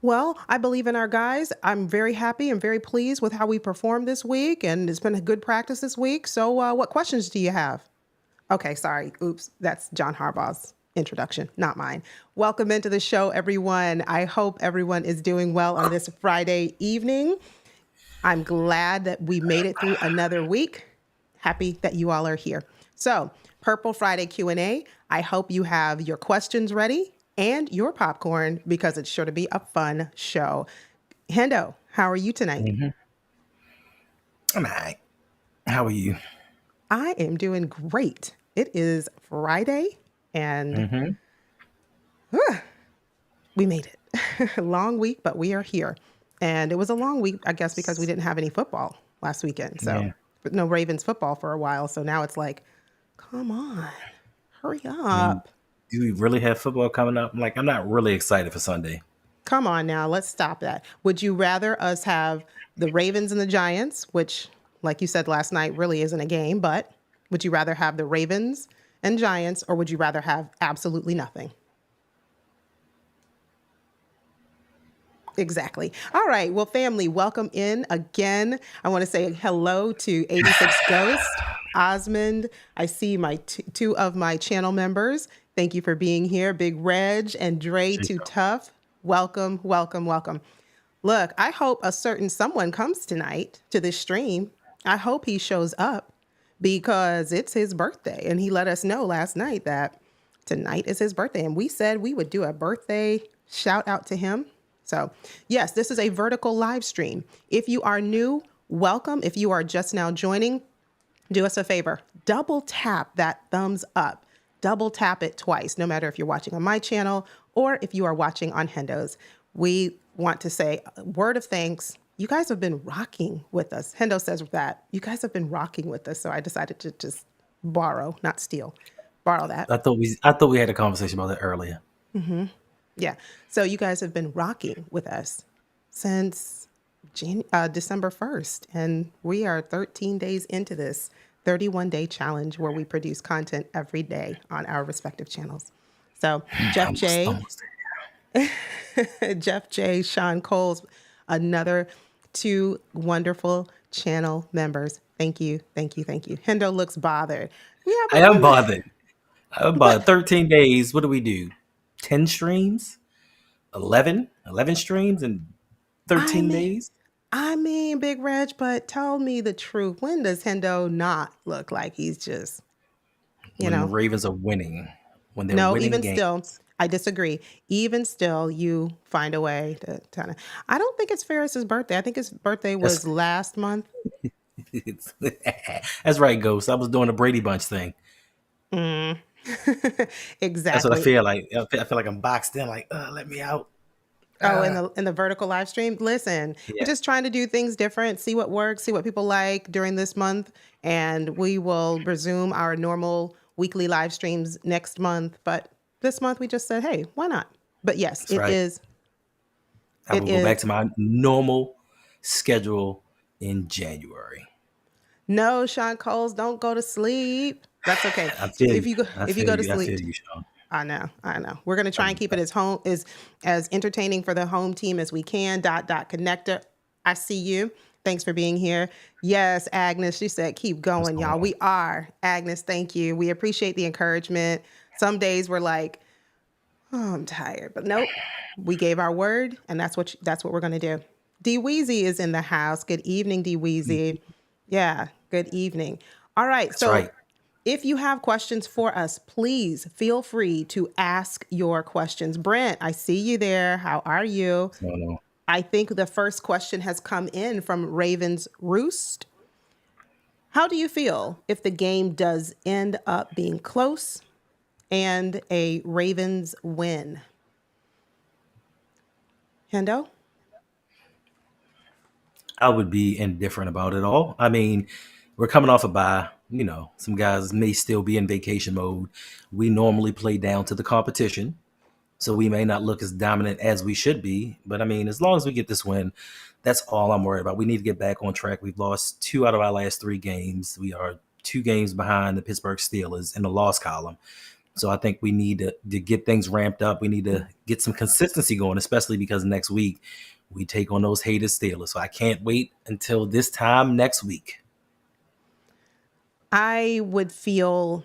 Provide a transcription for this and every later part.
Well, I believe in our guys. I'm very happy and very pleased with how we performed this week, and it's been a good practice this week. So, what questions do you have? Okay, sorry. Oops, that's John Harbaugh's introduction, not mine. Welcome into the show, everyone. I hope everyone is doing well on this Friday evening. I'm glad that we made it through another week. Happy that you all are here. So, Purple Friday Q&A. I hope you have your questions ready and your popcorn because it's sure to be a fun show. Hendo, how are you tonight? I'm all right. How are you? I am doing great. It is Friday and we made it. Long week, but we are here. And it was a long week, I guess, because we didn't have any football last weekend. So, Yeah. but no Ravens football for a while. So now it's like, come on, hurry I mean, up. do we really have football coming up? I'm not really excited for Sunday. Come on now, let's stop that. Would you rather us have the Ravens and the Giants, which, like you said last night, really isn't a game, but would you rather have the Ravens and Giants, or would you rather have absolutely nothing? Exactly. All right. Well, family, welcome in again. I want to say hello to 86 Ghost, Osmond. I see my two of my channel members. Thank you for being here. Big Reg and Dre Too Chico. Tough. Welcome, welcome, welcome. Look, I hope a certain someone comes tonight to this stream. I hope he shows up because it's his birthday. And he let us know last night that tonight is his birthday. And we said we would do a birthday shout out to him. So, yes, this is a vertical live stream. If you are new, welcome. If you are just now joining, do us a favor. Double tap that thumbs up. Double tap it twice, no matter if you're watching on my channel or if you are watching on Hendo's. We want to say a word of thanks. You guys have been rocking with us. Hendo says that. You guys have been rocking with us. So I decided to just borrow, not steal, borrow that. I thought we had a conversation about that earlier. Yeah. So you guys have been rocking with us since December 1st. And we are 13 days into this 31-day challenge where we produce content every day on our respective channels. So Jeff J, Almost Jeff J, Sean Coles, another two wonderful channel members. Thank you. Thank you. Thank you. Hendo looks bothered. Yeah, I but am bothered. I'm bothered. 13 days. What do we do? 10 streams? 11 streams in I 13 mean, days? Big Reg, but tell me the truth. When does Hendo not look like he's just, you When the know? Ravens are winning. When they're No, winning even games. still, I disagree. Even still, you find a way to kind of. I don't think it's Ferris's birthday. I think his birthday That's was last month. that's right, Ghost. I was doing the Brady Bunch thing. Mm. That's what I Exactly. feel like. I feel like I'm boxed in, like, let me out. Oh, in Uh, the vertical live stream. Listen, we're yeah, just trying to do things different, see what works, see what people like during this month, and we will resume our normal weekly live streams next month. But this month we just said, hey, why not? But yes, that's it right. is. I It will go back is. to my normal schedule in January. No, Sean Coles, don't go to sleep. That's okay. I feel If you. you go, I if you feel go to you. I sleep, feel you, Sean. I know, I know. We're gonna try and Um, keep it as entertaining for the home team as we can. Connector. I see you. Thanks for being here. Yes, Agnes. She said, keep What's going, going y'all. on? We are. Agnes, thank you. We appreciate the encouragement. Some days we're like, oh, I'm tired. But nope. We gave our word, and that's what we're gonna do. D Weezy is in the house. Good evening, D Weezy. Yeah, good evening. All right. That's So right. if you have questions for us, please feel free to ask your questions. Brent, I see you there. How are you? What's going on? I think the first question has come in from Ravens Roost. How do you feel if the game does end up being close and a Ravens win? Hendo? I would be indifferent about it all. I mean, we're coming off a bye. Some guys may still be in vacation mode. We normally play down to the competition, so we may not look as dominant as we should be. But I mean, as long as we get this win, that's all I'm worried about. We need to get back on track. We've lost 2 out of our last 3 games. We are 2 games behind the Pittsburgh Steelers in the loss column. So I think we need to get things ramped up. We need to get some consistency going, especially because next week we take on those hated Steelers. So I can't wait until this time next week. I'd feel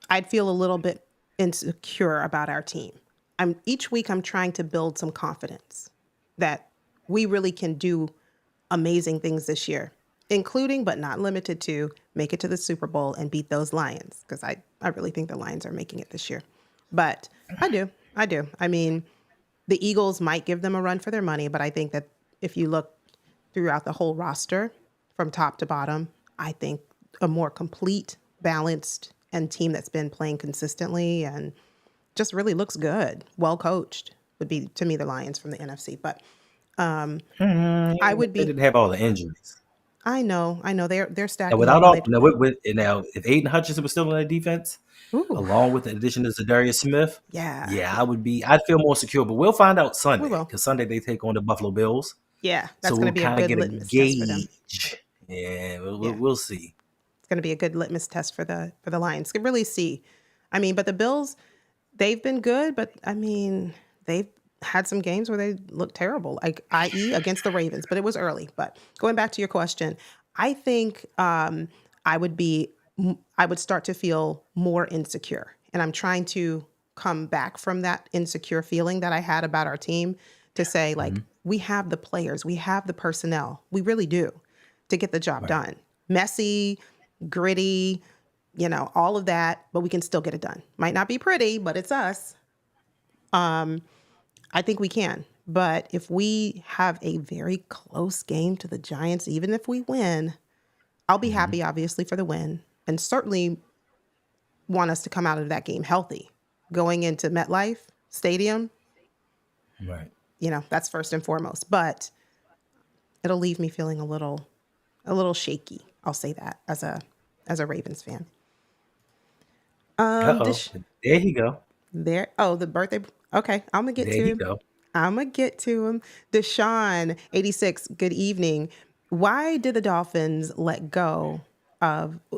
a little bit insecure about our team. Each week I'm trying to build some confidence that we really can do amazing things this year, including but not limited to make it to the Super Bowl and beat those Lions, because I really think the Lions are making it this year. But I do. I mean, the Eagles might give them a run for their money, but I think that if you look throughout the whole roster from top to bottom, I think a more complete, balanced, and team that's been playing consistently and just really looks good, well coached, would be, to me, the Lions from the NFC. But I would They be. didn't have all the injuries. I know. They're And stacking without up. all now, if Aiden Hutchinson was still in that defense, Ooh, along with the addition of Zadarius Smith, yeah, yeah, I'd feel more secure. But we'll find out we Sunday, will. because Sunday they take on the Buffalo Bills. Yeah, So that's going to we'll be a kind of good get a litmus test for them. gauge. Yeah, Yeah, we'll see. it's going to be a good litmus test for the Lions. Can really see. I mean, but the Bills, they've been good, but I mean, they've had some games where they look terrible, like i.e. against the Ravens, but it was early. But going back to your question, I think I would start to feel more insecure, and I'm trying to come back from that insecure feeling that I had about our team to say, like, we have the players, we have the personnel, we really do, to get the job Right. done. Messy, gritty, all of that, but we can still get it done. Might not be pretty, but it's us. I think we can. But if we have a very close game to the Giants, even if we win, I'll be happy, obviously, for the win, and certainly want us to come out of that game healthy. Going into MetLife Stadium, Right. that's first and foremost. But it'll leave me feeling a little shaky. I'll say that as a Ravens fan. Uh-oh. There you go. The birthday. Okay, I'm gonna get There to you him. go. Deshaun, 86. Good evening. Why did the Dolphins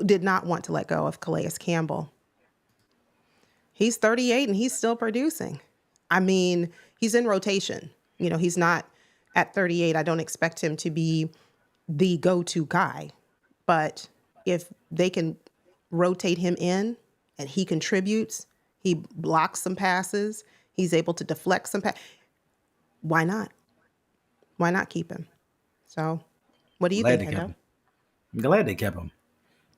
did not want to let go of Calais Campbell? He's 38 and he's still producing. I mean, he's in rotation. He's not at 38. I don't expect him to be the go-to guy. But if they can rotate him in and he contributes, he blocks some passes, he's able to deflect some why not? Why not keep him? So, what do you Glad think, they kept Hendo? him. I'm glad they kept him.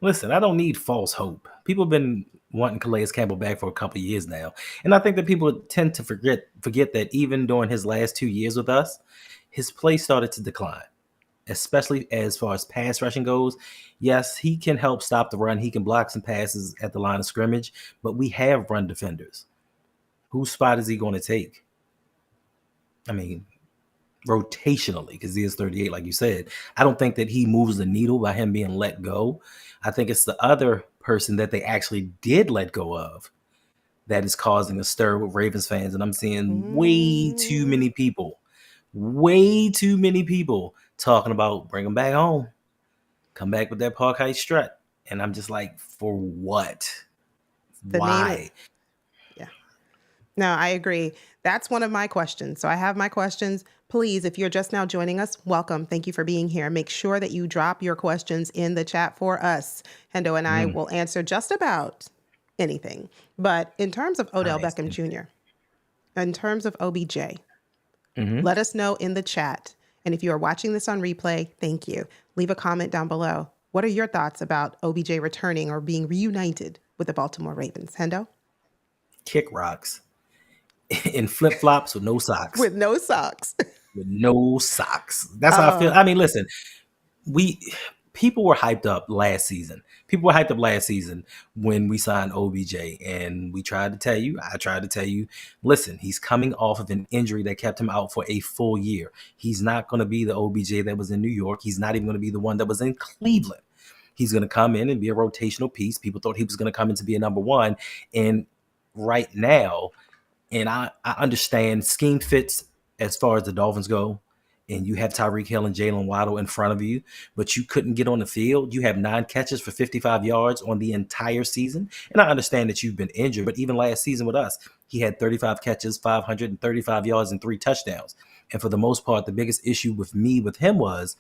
Listen, I don't need false hope. People have been wanting Calais Campbell back for a couple of years now. And I think that people tend to forget that even during his last 2 years with us, his play started to decline, especially as far as pass rushing goes. Yes, he can help stop the run. He can block some passes at the line of scrimmage, but we have run defenders. Whose spot is he going to take? I mean, rotationally, because he is 38, like you said. I don't think that he moves the needle by him being let go. I think it's the other person that they actually did let go of that is causing a stir with Ravens fans. And I'm seeing way too many people talking about bring him back home, come back with that Park Heights strut. And I'm just like, for what? The name is, Why? yeah. No, I agree. That's one of my questions. So I have my questions. Please, if you're just now joining us, welcome. Thank you for being here. Make sure that you drop your questions in the chat for us. Hendo and I will answer just about anything. But in terms of Odell Nice. Beckham Jr., in terms of OBJ, let us know in the chat. And if you are watching this on replay, thank you. Leave a comment down below. What are your thoughts about OBJ returning or being reunited with the Baltimore Ravens? Hendo? Kick rocks in flip flops with no socks. With no socks. With no socks. That's how I feel. I mean, listen, people were hyped up last season. People were hyped up last season when we signed OBJ, and I tried to tell you, listen, he's coming off of an injury that kept him out for a full year. He's not going to be the OBJ that was in New York. He's not even going to be the one that was in Cleveland. He's going to come in and be a rotational piece. People thought he was going to come in to be a number one. And right now, and I understand scheme fits as far as the Dolphins go, and you have Tyreek Hill and Jalen Waddle in front of you, but you couldn't get on the field. You have 9 catches for 55 yards on the entire season. And I understand that you've been injured, but even last season with us, he had 35 catches, 535 yards, and 3 touchdowns. And for the most part, the biggest issue with him was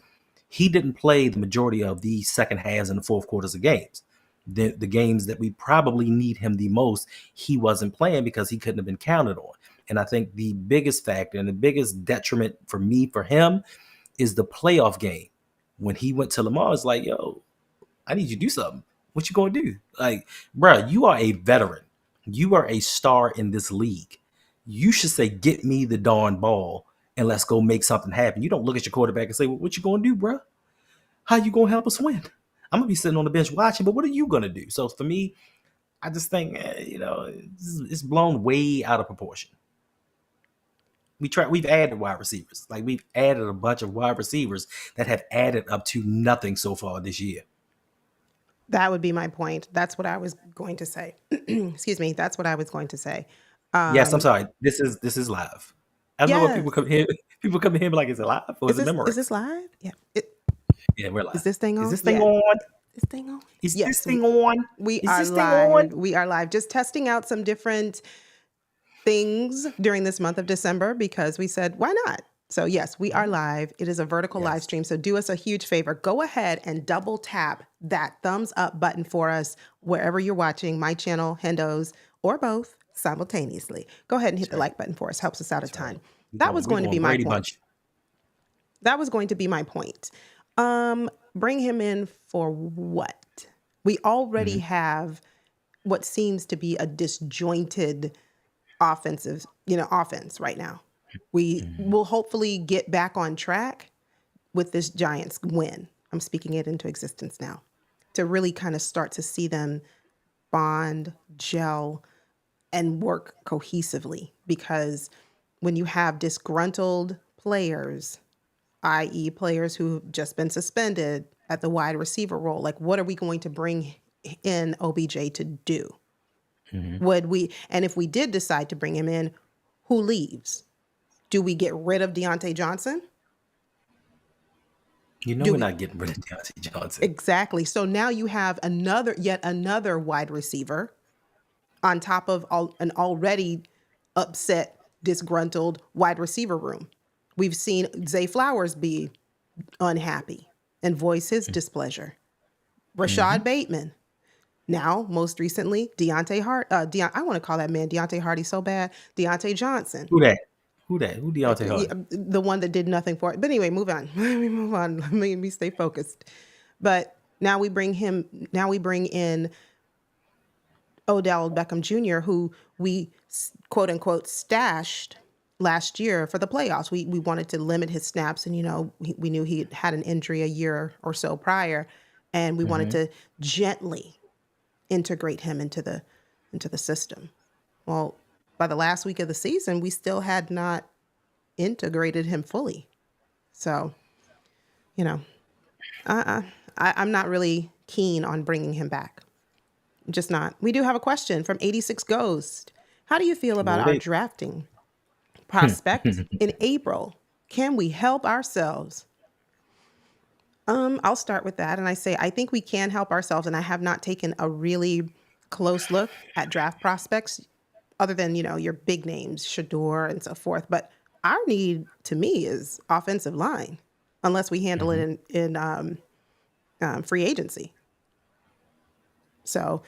he didn't play the majority of the second halves and the fourth quarters of games. The games that we probably need him the most, he wasn't playing because he couldn't have been counted on. And I think the biggest factor and the biggest detriment for him is the playoff game. When he went to Lamar, it's like, yo, I need you to do something. What you gonna do? Like, bro, you are a veteran. You are a star in this league. You should say, get me the darn ball and let's go make something happen. You don't look at your quarterback and say, well, what you gonna do, bro? How you gonna help us win? I'm gonna be sitting on the bench watching, but what are you gonna do? So for me, I just think, it's blown way out of proportion. We've added wide receivers. Like, we've added a bunch of wide receivers that have added up to nothing so far this year. That would be my point. That's what I was going to say. Excuse me. That's what I was going to say. Yes, I'm sorry. This is live. I don't know what people Yes. come here. People come in here like, is it live or is it Is memory? this live? Yeah. Yeah, we're live. Is this thing on? Is this thing Yeah. on? This thing on? Is Yes. this thing on? We Is are this thing live. on? We are live. Just testing out some different things during this month of December because we said, why not? So yes, we are live. It is a vertical live Yes. stream. So do us a huge favor. Go ahead and double tap that thumbs up button for us wherever you're watching, my channel, Hendo's, or both simultaneously. Go ahead and hit the like button for us. Helps us out a ton. That was going to be my Brady point. Bunch. That was going to be my point. Bring him in for what? We already have what seems to be a disjointed offense right now. We will hopefully get back on track with this Giants win. I'm speaking it into existence now to really kind of start to see them bond, gel, and work cohesively. Because when you have disgruntled players, i.e. players who've just been suspended at the wide receiver role, like what are we going to bring in OBJ to do? And if we did decide to bring him in, who leaves? Do we get rid of Deontay Johnson? We're not getting rid of Deontay Johnson. Exactly. So now you have yet another wide receiver on top of an already upset, disgruntled wide receiver room. We've seen Zay Flowers be unhappy and voice his displeasure. Rashad Bateman. Now, most recently, I want to call that man Deontay Hardy so bad. Deontay Johnson. Who that? Who Deontay Hardy? The one that did nothing for it. But anyway, move on. Let me move on. Let me stay focused. But now we bring in Odell Beckham Jr., who we quote unquote stashed last year for the playoffs. We wanted to limit his snaps, and we knew he had an injury a year or so prior, and we wanted to gently integrate him into the system. Well, by the last week of the season, we still had not integrated him fully. So, I'm not really keen on bringing him back. Just not. We do have a question from 86 Ghost. How do you feel about our drafting prospect in April? Can we help ourselves? I'll start with that. And I say, I think we can help ourselves. And I have not taken a really close look at draft prospects other than, your big names, Shador and so forth. But our need, to me, is offensive line, unless we handle it in free agency. So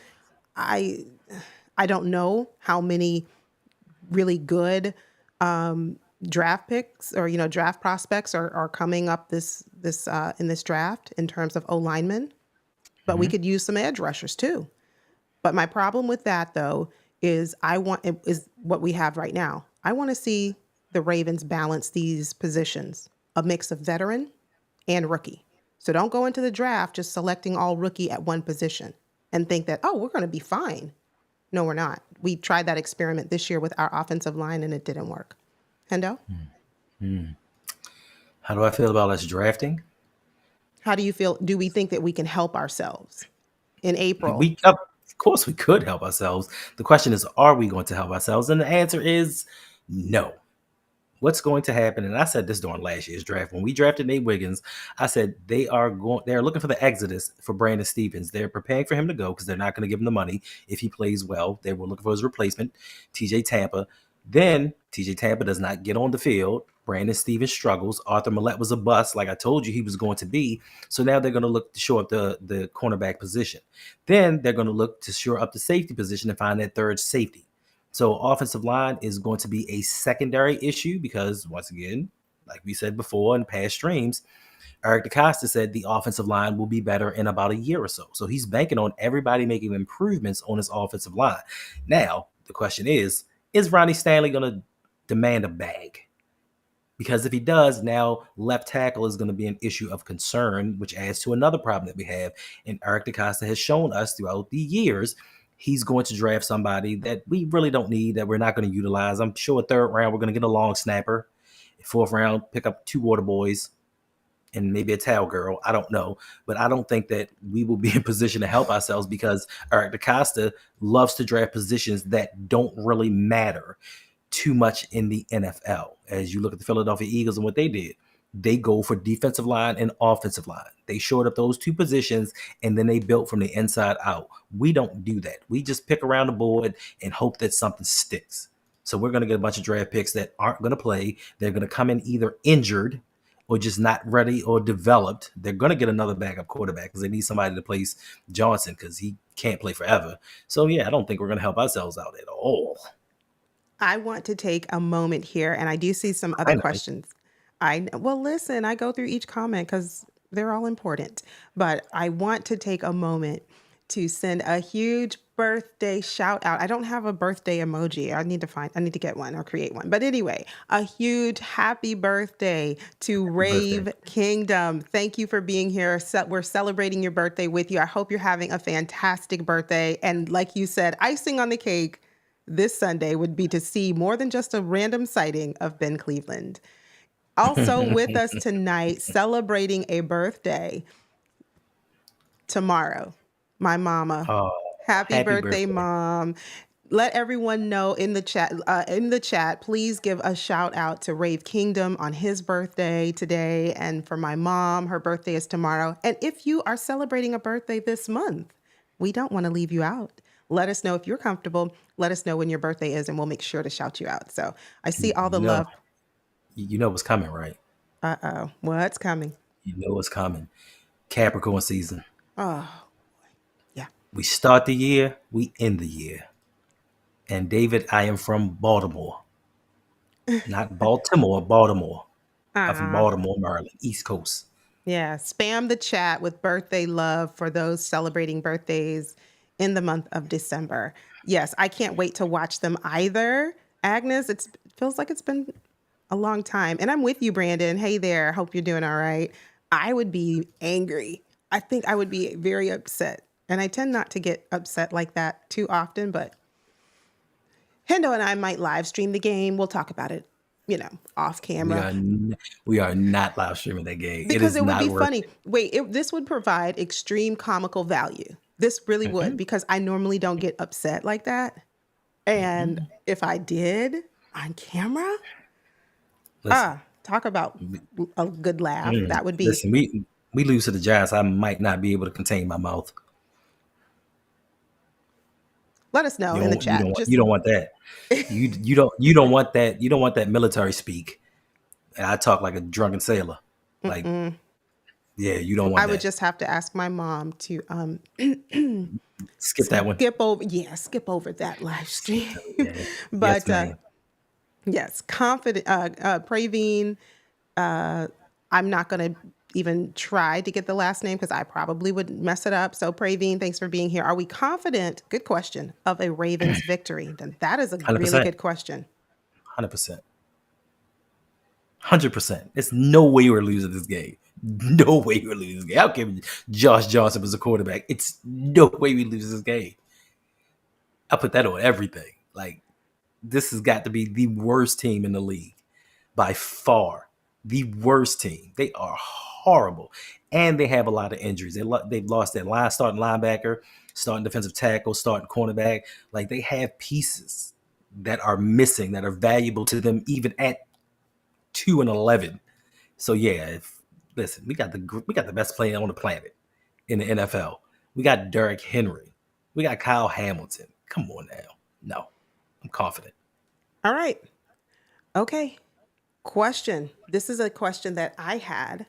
I don't know how many really good draft picks or draft prospects are coming up this in this draft in terms of O linemen, but we could use some edge rushers too. But my problem with that though is what we have right now. I want to see the Ravens balance these positions, a mix of veteran and rookie. So don't go into the draft just selecting all rookie at one position and think that, we're going to be fine. No, we're not. We tried that experiment this year with our offensive line and it didn't work. Hendo? How do I feel about us drafting? How do you feel? Do we think that we can help ourselves in April? Of course we could help ourselves. The question is, are we going to help ourselves? And the answer is no. what's going to happen, and I said this during last year's draft, when we drafted Nate Wiggins, I said they're looking for the exodus for Brandon Stevens. They're preparing for him to go because they're not going to give him the money if he plays well. They were looking for his replacement, TJ Tampa. Then TJ Tampa does not get on the field. Brandon Stevens struggles. Arthur Millette was a bust, like I told you he was going to be. So now they're going to look to shore up the cornerback position. Then they're going to look to shore up the safety position and find that third safety. So offensive line is going to be a secondary issue because, once again, like we said before in past streams, Eric DeCosta said the offensive line will be better in about a year or so. So he's banking on everybody making improvements on his offensive line. Now, the question is Ronnie Stanley going to demand a bag? Because if he does, now left tackle is going to be an issue of concern, which adds to another problem that we have. And Eric DeCosta has shown us throughout the years he's going to draft somebody that we really don't need, that we're not going to utilize. I'm sure third round, we're going to get a long snapper. Fourth round, pick up 2 water boys and maybe a towel girl. I don't know. But I don't think that we will be in position to help ourselves because Eric DeCosta loves to draft positions that don't really matter too much in the NFL. As you look at the Philadelphia Eagles and what they did, they go for defensive line and offensive line. They shored up those 2 positions and then they built from the inside out. We don't do that. We just pick around the board and hope that something sticks. So we're going to get a bunch of draft picks that aren't going to play. They're going to come in either injured or just not ready or developed. They're going to get another backup quarterback because they need somebody to place Johnson because he can't play forever. So, yeah, I don't think we're going to help ourselves out at all. I want to take a moment here, and I do see some other questions. Well, listen, I go through each comment because they're all important, but I want to take a moment to send a huge birthday shout out. I don't have a birthday emoji. I need to get one or create one. But anyway, a huge happy birthday to Rave Kingdom. Thank you for being here. We're celebrating your birthday with you. I hope you're having a fantastic birthday. And like you said, icing on the cake this Sunday would be to see more than just a random sighting of Ben Cleveland. Also with us tonight, celebrating a birthday tomorrow, my mama. Oh, happy birthday, Mom. Let everyone know in the chat, please give a shout out to Rave Kingdom on his birthday today. And for my mom, her birthday is tomorrow. And if you are celebrating a birthday this month, we don't want to leave you out. Let us know if you're comfortable. Let us know when your birthday is, and we'll make sure to shout you out. So I see all the love. You know what's coming, right? Uh-oh. What's coming? You know what's coming. Capricorn season. Oh, yeah. We start the year, we end the year. And David, I am from Baltimore. Not Baltimore, Baltimore. I'm from Baltimore, Maryland, East Coast. Yeah, spam the chat with birthday love for those celebrating birthdays in the month of December. Yes, I can't wait to watch them either. Agnes, it feels like it's been a long time. And I'm with you, Brandon. Hey there. Hope you're doing all right. I would be angry. I think I would be very upset. And I tend not to get upset like that too often, but Hendo and I might live stream the game. We'll talk about it, off camera. We are not live streaming that game. Because it would be funny. Wait, this would provide extreme comical value. This really would, because I normally don't get upset like that. And if I did on camera, talk about a good laugh. That would be. Listen, we lose to the Giants. I might not be able to contain my mouth. Let us know in the chat. You don't want that. You don't want that. You don't want that military speak. And I talk like a drunken sailor. Like, yeah, you don't want that. I would just have to ask my mom to skip that one. Skip over that live stream. Yeah. But yes, confident. Praveen. I'm not going to even try to get the last name because I probably would mess it up. So Praveen, thanks for being here. Are we confident? Good question. Of a Ravens victory? Then that is a 100%. Really good question. 100%. 100%. There's no way we're losing this game. No way we're losing this game. How can Josh Johnson was a quarterback? It's no way we lose this game. I put that on everything. Like, this has got to be the worst team in the league by far. The worst team. They are horrible. And they have a lot of injuries. They've lost their starting linebacker, starting defensive tackle, starting cornerback. Like, they have pieces that are missing, that are valuable to them even at 2-11. So yeah, listen, we got the best player on the planet in the NFL. We got Derrick Henry. We got Kyle Hamilton. Come on now. No, I'm confident. All right. Okay. Question. This is a question that I had.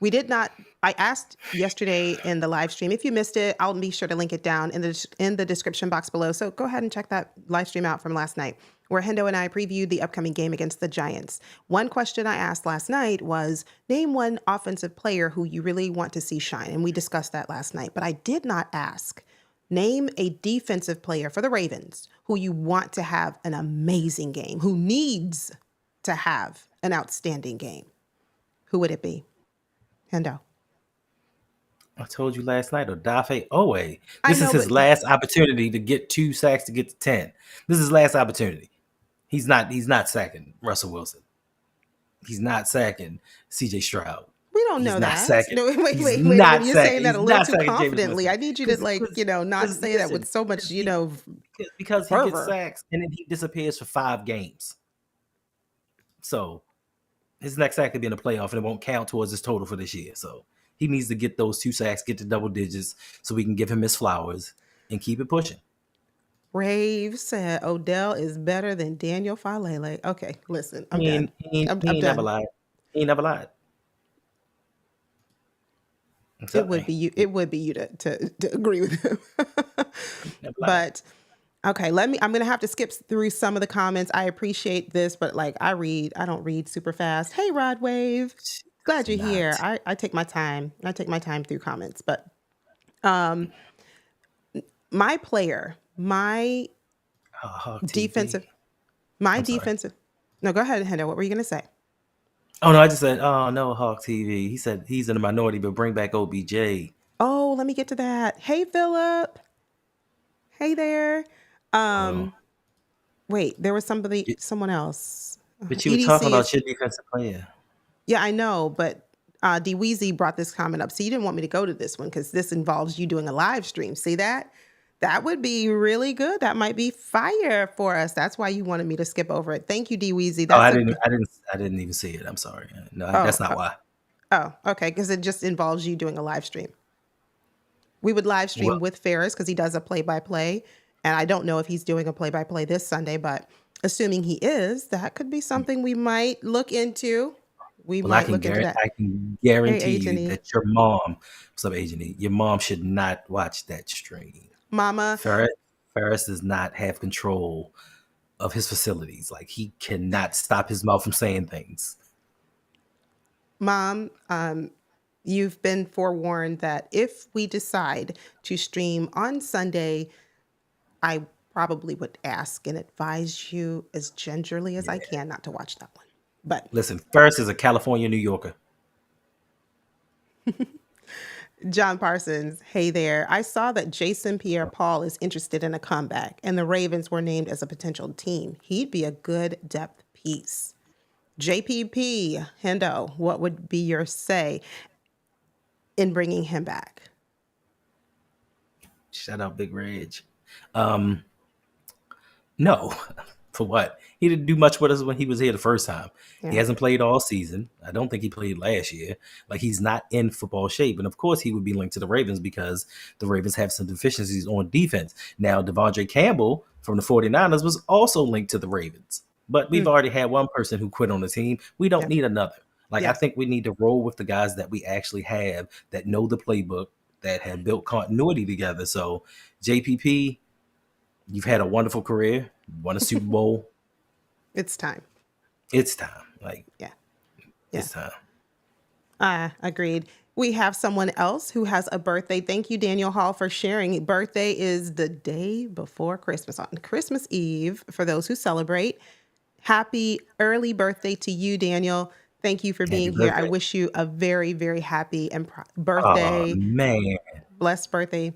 I asked yesterday in the live stream. If you missed it, I'll be sure to link it down in the description box below. So go ahead and check that live stream out from last night, where Hendo and I previewed the upcoming game against the Giants. One question I asked last night was, name one offensive player who you really want to see shine. And we discussed that last night. But I did not ask, name a defensive player for the Ravens who you want to have an amazing game, who needs to have an outstanding game. Who would it be? Hendo. I told you last night, Odafe Owe. I This is know, his but last opportunity to get 2 sacks to get to 10. This is his last opportunity. He's not sacking Russell Wilson. He's not sacking CJ Stroud. we don't He's know not that. sacking. No, wait He's a minute. not You're sacking. saying that He's a little not too sacking Jameis confidently. Winston. I need you to not say that with so much, Because he gets fervor. sacks and then he disappears for 5 games. So his next sack could be in the playoff and it won't count towards his total for this year. So he needs to get those 2 sacks, get to double digits, so we can give him his flowers and keep it pushing. Rave said Odell is better than Daniel Falele. Okay, listen, I'm done. He I'm ain't never done. lied. He ain't never lied. I'm It telling would you. be you. It would be you to agree with him. Never lied. But okay, I'm gonna have to skip through some of the comments. I appreciate this, but like I don't read super fast. Hey Rod Wave. Glad you're here. Not. I take my time. I take my time through comments. But my player, my Hawk defensive, TV. my I'm sorry. defensive. No, go ahead, Hendo. What were you gonna say? Oh no, I just said, oh no, Hawk TV. He said he's in the minority, but bring back OBJ. Oh, let me get to that. Hey Philip. Hey there. Oh. Wait, there was someone else. But you were talking EDC about is, your defensive player. yeah, I know, but D Weezy brought this comment up. So you didn't want me to go to this one because this involves you doing a live stream. See that? That would be really good. That might be fire for us. That's why you wanted me to skip over it. Thank you, D Weezy. Oh, That's I didn't even see it. I'm sorry. No, oh, that's not why. Okay, because it just involves you doing a live stream. We would live stream Well, with Ferris because he does a play-by-play. And I don't know if he's doing a play-by-play this Sunday, but assuming he is, that could be something we might look into. We well, I might can look into that. I can Hey, guarantee you Agent E. that your mom, what's up, Agent E? Your mom should not watch that stream. Mama, Ferris does not have control of his facilities. Like he cannot stop his mouth from saying things. Mom, you've been forewarned that if we decide to stream on Sunday, I probably would ask and advise you as gingerly as I can not to watch that one. But Listen, Ferris is a California New Yorker. John Parsons, hey there. I saw that Jason Pierre-Paul is interested in a comeback and the Ravens were named as a potential team. He'd be a good depth piece. JPP, Hendo, what would be your say in bringing him back? Shout out Big Reg. No, for what? He didn't do much with us when he was here the first time. Yeah. He hasn't played all season. I don't think he played last year. Like he's not in football shape. And of course he would be linked to the Ravens because the Ravens have some deficiencies on defense. Now, Devondre Campbell from the 49ers was also linked to the Ravens. But we've already had one person who quit on the team. We don't need another. Like I think we need to roll with the guys that we actually have that know the playbook, that have built continuity together. So JPP, you've had a wonderful career, won a Super Bowl. It's time. It's time. Like, Yeah. it's time. Agreed. We have someone else who has a birthday. Thank you, Daniel Hall, for sharing. Birthday is the day before Christmas, on Christmas Eve, for those who celebrate. Happy early birthday to you, Daniel. Thank you for being here. I wish you a very, very happy and birthday. Oh, man. Blessed birthday.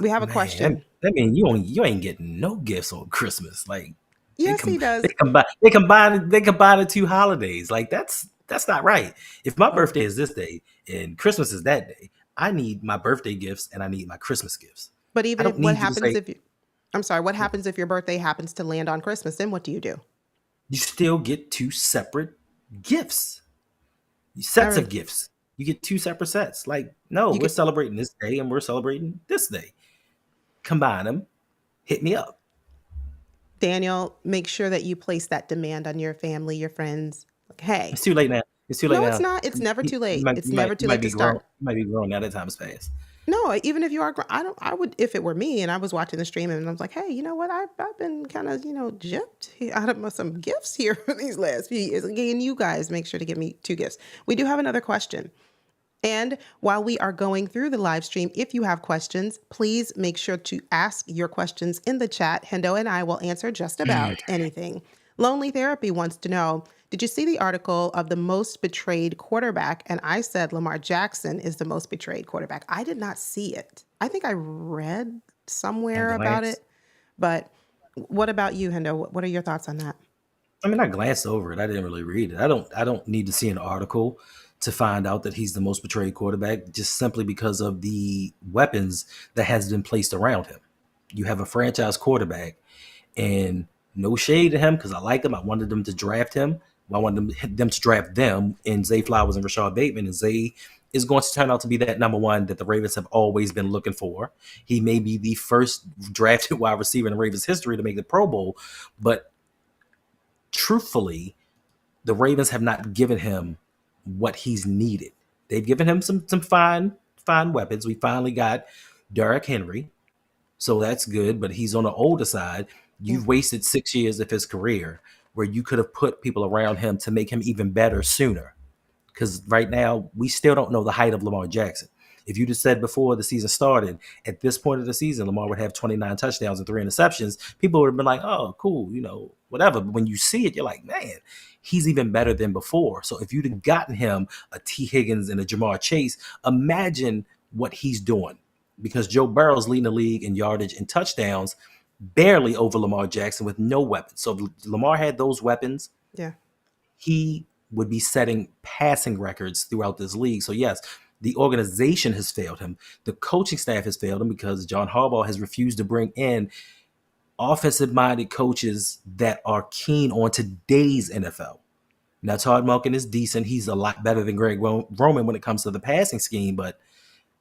We have a question. That means you ain't getting no gifts on Christmas. Like, Yes, he does. They combine the 2 holidays. Like that's not right. If my birthday is this day and Christmas is that day, I need my birthday gifts and I need my Christmas gifts. But even if what happens if your birthday happens to land on Christmas, then what do? You still get 2 separate Gifts, All sets right. of gifts. You get two separate sets. Like, no, You we're get celebrating this day and we're celebrating this day. Combine them. Hit me up. Daniel, make sure that you place that demand on your family, your friends. Like, hey, It's too late now. It's too late no, it's now. not. It's never You too late. might, It's you might, never you too might late to be grown. start. You might be grown now that time's passed. No, even if you are, I would, if it were me and I was watching the stream and I was like, hey, you know what? I've been kind of, gypped out of some gifts here for these last few years. Again, you guys make sure to give me 2 gifts. We do have another question. And while we are going through the live stream, if you have questions, please make sure to ask your questions in the chat. Hendo and I will answer just about anything. Lonely Therapy wants to know, did you see the article of the most betrayed quarterback? And I said Lamar Jackson is the most betrayed quarterback. I did not see it. I think I read And somewhere about glance. it. But what about you, Hendo? What are your thoughts on that? I mean, I glanced over it. I didn't really read it. I don't need to see an article to find out that he's the most betrayed quarterback just simply because of the weapons that has been placed around him. You have a franchise quarterback, and no shade to him because I like him. I wanted them to draft him. I wanted them to draft them in Zay Flowers and Rashad Bateman. And Zay is going to turn out to be that number one that the Ravens have always been looking for. He may be the first drafted wide receiver in the Ravens history to make the Pro Bowl, but truthfully, the Ravens have not given him what he's needed. They've given him some fine weapons. We finally got Derrick Henry, so that's good, but he's on the older side. Yeah. You've wasted 6 years of his career where you could have put people around him to make him even better sooner. Because right now, we still don't know the height of Lamar Jackson. If you'd have said before the season started, at this point of the season, Lamar would have 29 touchdowns and 3 interceptions, people would have been like, oh, cool, whatever. But when you see it, you're like, man, he's even better than before. So if you'd have gotten him a T. Higgins and a Jamar Chase, imagine what he's doing. Because Joe Burrow's leading the league in yardage and touchdowns, barely over Lamar Jackson with no weapons. So if Lamar had those weapons, Yeah. he would be setting passing records throughout this league. So yes, the organization has failed him. The coaching staff has failed him because John Harbaugh has refused to bring in offensive-minded coaches that are keen on today's NFL. Now, Todd Monken is decent. He's a lot better than Greg Roman when it comes to the passing scheme. But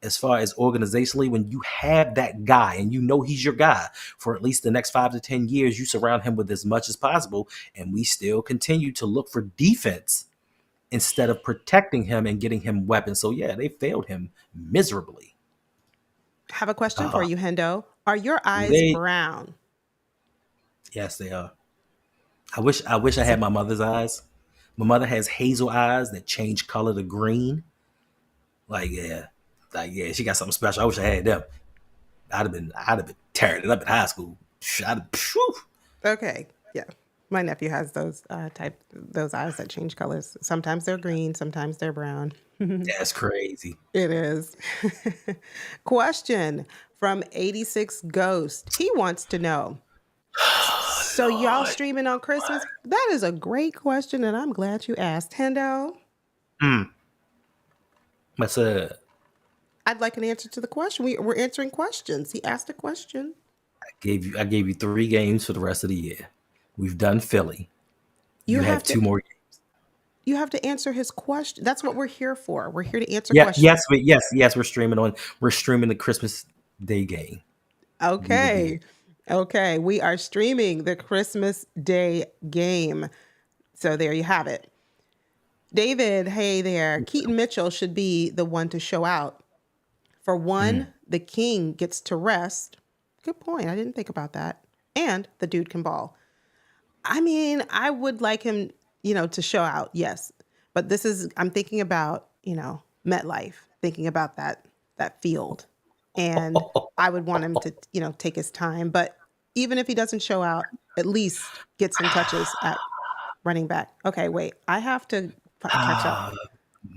as far as organizationally, when you have that guy and you know he's your guy for at least the next 5 to 10 years, you surround him with as much as possible. And we still continue to look for defense instead of protecting him and getting him weapons. So yeah, they failed him miserably. Have a question for Uh, you, Hendo. Are your eyes they brown? yes, they are. I wish I had my mother's eyes. My mother has hazel eyes that change color to green. Like yeah, she got something special. I wish I had them. I'd have been tearing it up in high school. Phew. Okay. Yeah. My nephew has those eyes that change colors. Sometimes they're green, sometimes they're brown. That's crazy. It is. Question from 86 Ghost. He wants to know. So y'all Lord. streaming on Christmas? That is a great question, and I'm glad you asked. Hendo, That's I'd like an answer to the question. We're answering questions. He asked a question. I gave you 3 games for the rest of the year. We've done Philly. You You have have to 2 more games. you have to answer his question. That's what we're here for. We're here to answer Yeah, questions. yes, we're streaming the Christmas Day game. We will be Okay. Okay. We are streaming the Christmas Day game. So there you have it. David, hey there. Keaton Mitchell should be the one to show out. For one, the king gets to rest. Good point. I didn't think about that. And the dude can ball. I mean, I would like him, to show out, yes. But I'm thinking about, MetLife, thinking about that field. And I would want him to, take his time. But even if he doesn't show out, at least get some touches at running back. Okay, wait. I have to catch up.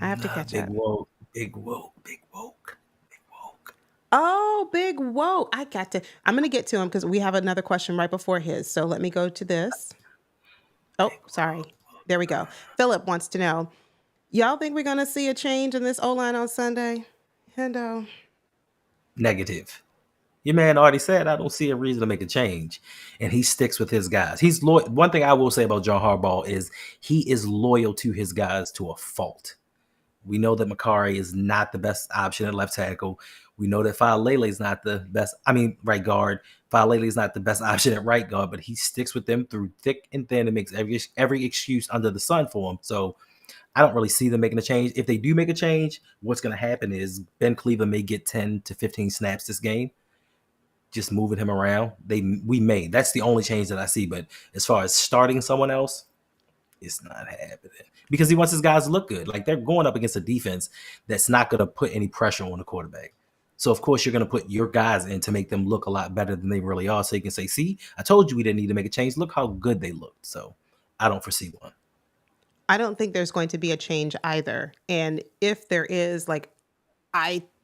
I have to catch Big up. woke, big woke, big woke, big woke. Oh, big whoa. I'm going to get to him because we have another question right before his. So let me go to this. Oh, sorry. There we go. Philip wants to know, y'all think we're going to see a change in this O-line on Sunday? Hendo. Negative. Your man already said, I don't see a reason to make a change. And he sticks with his guys. He's loyal. One thing I will say about John Harbaugh is he is loyal to his guys to a fault. We know that Makari is not the best option at left tackle. We know that Falele is not the best, right guard. Falele is not the best option at right guard, but he sticks with them through thick and thin and makes every excuse under the sun for him. So I don't really see them making a change. If they do make a change, what's going to happen is Ben Cleveland may get 10 to 15 snaps this game, just moving him around. That's the only change that I see. But as far as starting someone else, it's not happening because he wants his guys to look good. Like they're going up against a defense that's not going to put any pressure on the quarterback. So of course you're going to put your guys in to make them look a lot better than they really are. So you can say, see, I told you we didn't need to make a change. Look how good they looked. So I don't foresee one. I don't think there's going to be a change either. And if there is,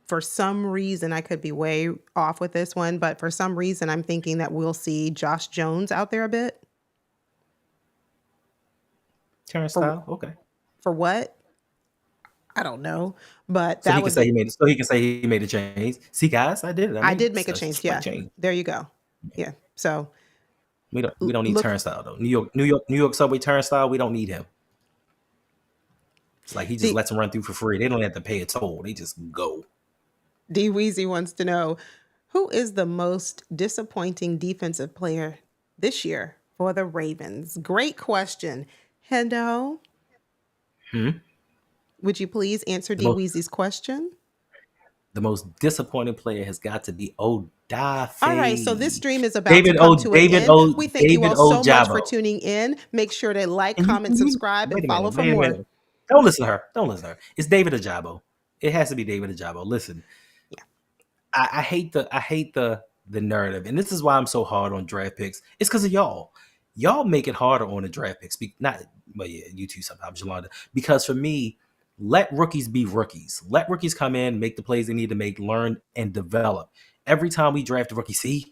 for some reason, I could be way off with this one, but for some reason, I'm thinking that we'll see Josh Jones out there a bit. Turnstile, okay. For what? I don't know, but so he can say he made a change. See, guys, I did it. I did make a change. Yeah, there you go. Yeah, so we don't need Turnstile though. New York subway Turnstile. We don't need him. It's like he just lets them run through for free. They don't have to pay a toll. They just go. D Weezy wants to know who is the most disappointing defensive player this year for the Ravens. Great question, Hendo. Would you please answer D Weezy's question? The most disappointing player has got to be Odafe. All right, so this stream is about to come to an end. We thank you all so much for tuning in. Make sure to like, comment, subscribe, and follow for more. Don't listen to her. It's David Ojabo. It has to be David Ojabo. Listen, yeah. I hate the narrative, and this is why I'm so hard on draft picks. It's because of y'all. Y'all make it harder on the draft picks. You too sometimes, Yolanda. Because for me, let rookies be rookies. Let rookies come in, make the plays they need to make, learn, and develop. Every time we draft a rookie,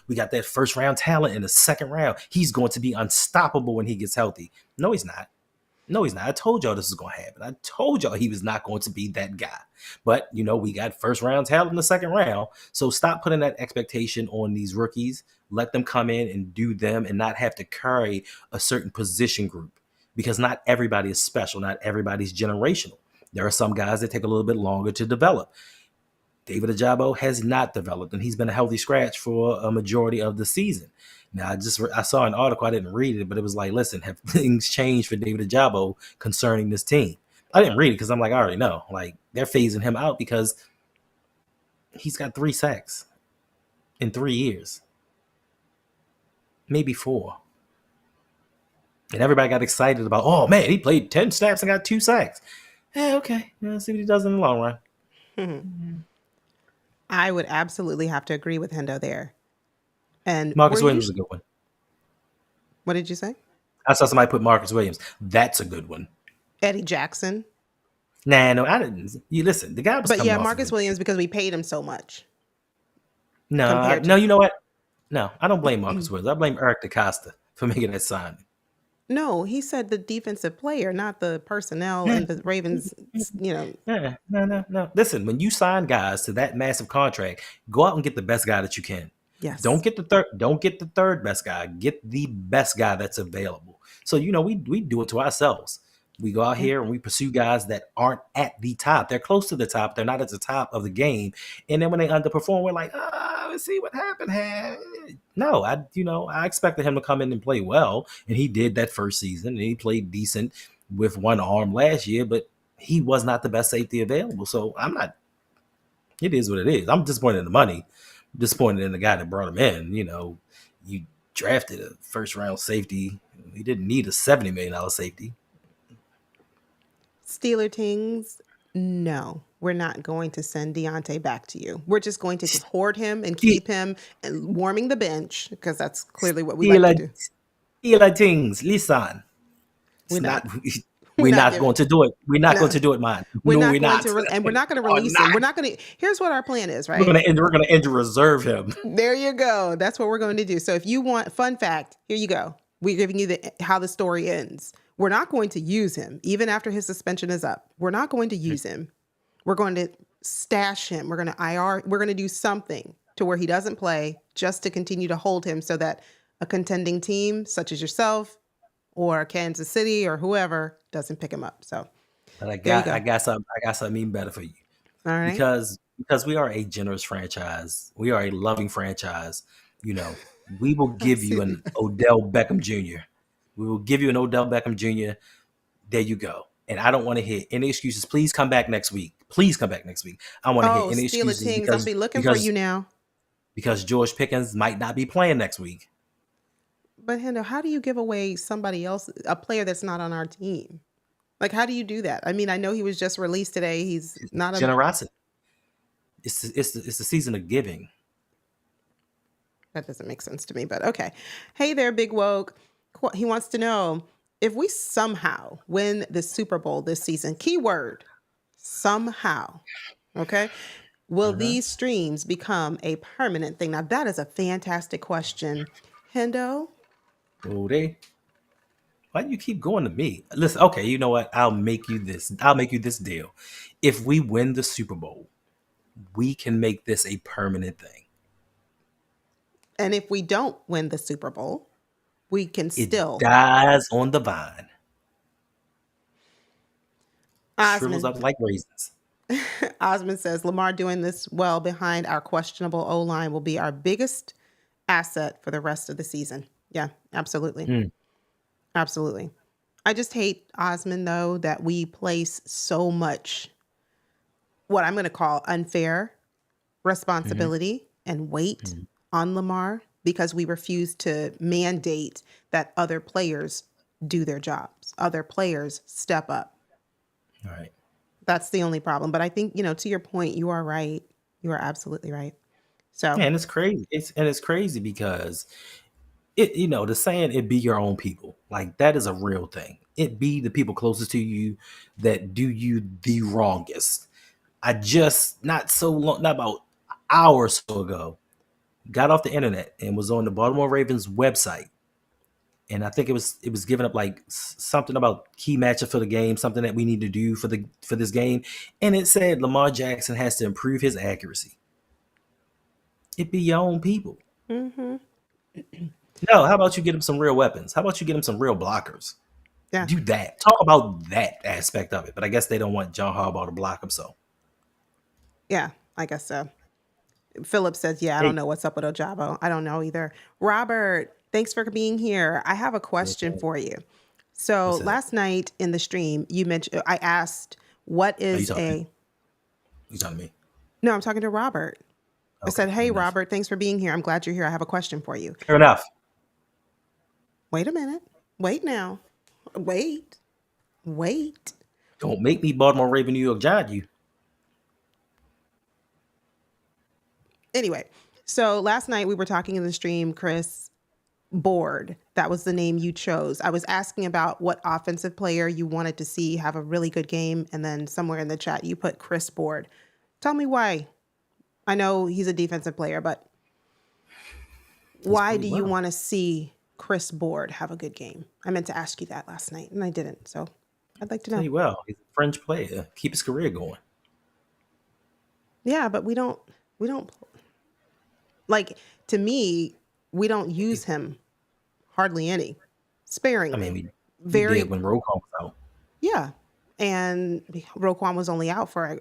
we got that first round talent in the second round. He's going to be unstoppable when he gets healthy. No, he's not. I told y'all this was going to happen. I told y'all he was not going to be that guy. But, we got first round talent in the second round. So stop putting that expectation on these rookies. Let them come in and do them and not have to carry a certain position group. Because not everybody is special. Not everybody's generational. There are some guys that take a little bit longer to develop. David Ojabo has not developed, and he's been a healthy scratch for a majority of the season. Now, I saw an article, I didn't read it, but it was like, listen, have things changed for David Ojabo concerning this team? I didn't read it because I'm like, I already know. Like, they're phasing him out because he's got 3 sacks in 3 years. Maybe 4. And everybody got excited about, oh, man, he played 10 snaps and got 2 sacks. Okay. Let's see what he does in the long run. Mm-hmm. I would absolutely have to agree with Hendo there. And Marcus Williams is a good one. What did you say? I saw somebody put Marcus Williams. That's a good one. Eddie Jackson. Nah, no, I didn't. You listen, the guy was. But yeah, Marcus Williams because we paid him so much. No, you know what? No, I don't blame Marcus Williams. I blame Eric DeCosta for making that signing. No, he said the defensive player, not the personnel and the Ravens, No. Listen, when you sign guys to that massive contract, go out and get the best guy that you can. Yes. Don't get the third best guy. Get the best guy that's available. So, we do it to ourselves. We go out here and we pursue guys that aren't at the top. They're close to the top. They're not at the top of the game. And then when they underperform, we're like, let's see what happened here. No, I expected him to come in and play well. And he did that first season. And he played decent with one arm last year. But he was not the best safety available. So it is what it is. I'm disappointed in the money. I'm disappointed in the guy that brought him in. You drafted a first round safety. He didn't need a $70 million safety. Steeler Tings, no, we're not going to send Deontay back to you. We're just going to hoard him and keep him and warming the bench because that's clearly what we like to do. Steeler Tings, listen. We're not going to do it. We're not going to do it, man. We're not. And we're not going to release him. We're not going to. Here's what our plan is, right? We're going to injure reserve him. There you go. That's what we're going to do. So if you want fun fact, here you go. We're giving you how the story ends. We're not going to use him, even after his suspension is up. We're not going to use him. We're going to stash him. We're going to IR. We're going to do something to where he doesn't play just to continue to hold him so that a contending team such as yourself or Kansas City or whoever doesn't pick him up. So But there you go. I got something even better for you. All right. Because we are a generous franchise. We are a loving franchise. You know, we will I give you see. an Odell Beckham Jr. We will give you an Odell Beckham Jr. There you go. And I don't want to hear any excuses. Please come back next week. Please come back next week. I don't want to hear Oh, any Steeler excuses Tings, I'll be looking for you now. because George Pickens might not be playing next week. But Hendo, how do you give away somebody else, a player that's not on our team? Like, how do you do that? I mean, I know he was just released today. He's not a. Generosity. It's the season of giving. That doesn't make sense to me, but okay. Hey there, Big Woke. He wants to know if we somehow win the Super Bowl this season, keyword, somehow, okay, will Uh-huh. these streams become a permanent thing? Now, that is a fantastic question. Hendo? Oh, why do you keep going to me? Listen, okay, you know what? I'll make you this deal. If we win the Super Bowl, we can make this a permanent thing. And if we don't win the Super Bowl, we can It still. dies on the vine. Shrivels Osmond. up like raisins. Osmond says Lamar doing this well behind our questionable O-line will be our biggest asset for the rest of the season. Yeah, absolutely. Mm. Absolutely. I just hate, Osmond, though, that we place so much what I'm going to call unfair Mhm. responsibility and weight Mhm. on Lamar because we refuse to mandate that other players do their jobs, other players step up. All right. That's the only problem. But I think, to your point, you are right. You are absolutely right. So, Yeah, and it's crazy. It's crazy because the saying it be your own people. Like that is a real thing. It be the people closest to you that do you the wrongest. I just not about an hour or so ago, got off the internet and was on the Baltimore Ravens website. And I think it was giving up like something about key matchup for the game, something that we need to do for this game, and it said Lamar Jackson has to improve his accuracy. It be your own people. hmm No, how about you get him some real weapons? How about you get him some real blockers? yeah, Do that. Talk about that aspect of it. But I guess they don't want John Harbaugh to block him. So yeah, I guess so. Philip says, yeah, I don't hey, know what's up with Ojabo. I don't know either. Robert, thanks for being here. I have a question for you. So what's that? last night in the stream, I asked, what Are you is talking? You talking to me? no, I'm talking to Robert. I Okay, said, fair hey, enough. Robert, thanks for being here. I'm glad you're here. I have a question for you. Fair enough. Wait a minute. Wait now. Wait. Wait. Don't make me Baltimore Raven New York Giant you. Anyway, so last night we were talking in the stream, Chris, Board. That was the name you chose. I was asking about what offensive player you wanted to see have a really good game. And then somewhere in the chat, you put Chris Board. Tell me why. I know he's a defensive player, but He's why played do you well. want to see Chris Board have a good game? I meant to ask you that last night and I didn't. So I'd like to know. Played well. He's a French player. Keep his career going. Yeah, but we don't like, to me, we don't use him hardly any, I mean, sparingly. we did Very, when Roquan was out. yeah. And Roquan was only out for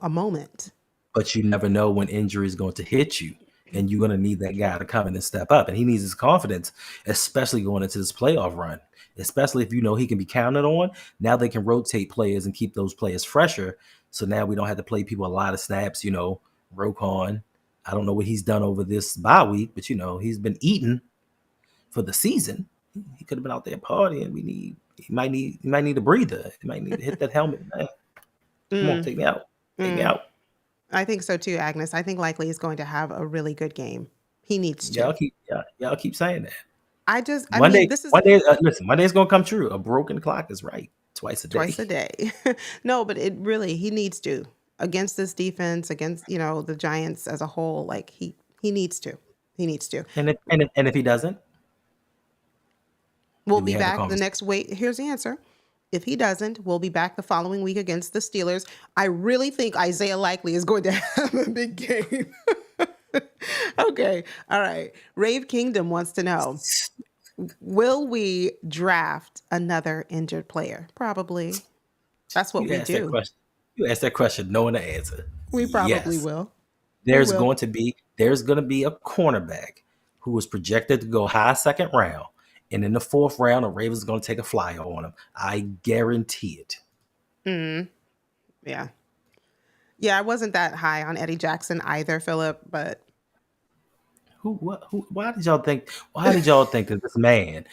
a moment. But you never know when injury is going to hit you. And you're going to need that guy to come in and step up. And he needs his confidence, especially going into this playoff run. Especially if you know he can be counted on. Now they can rotate players and keep those players fresher. So now we don't have to play people a lot of snaps. Roquan, I don't know what he's done over this bye week, but he's been eating for the season. He could have been out there partying. He might need a breather. He might need to hit that helmet. Man, come on, Mm, take me out. Take me mm. out. I think so too, Agnes. I think likely he's going to have a really good game. He needs to. Y'all keep saying that. I One mean, day, this is one day, listen, one day it's gonna come true. A broken clock is right twice a day. twice a day. No, but he needs to against this defense, against, the Giants as a whole. Like he needs to. He needs to. And if he doesn't, We'll do we be have the back the conversation? next week. Here's the answer. If he doesn't, we'll be back the following week against the Steelers. I really think Isaiah Likely is going to have a big game. Okay. All right. Rave Kingdom wants to know, will we draft another injured player? Probably. That's what You we asked that do. question. You asked that question knowing the answer. We probably Yes. will. We There's will. going to be a cornerback who was projected to go high second round. And in the fourth round, the Ravens are going to take a flyer on him. I guarantee it. Mm, yeah. Yeah, I wasn't that high on Eddie Jackson either, Philip, but Why did y'all think? Why did y'all think that this man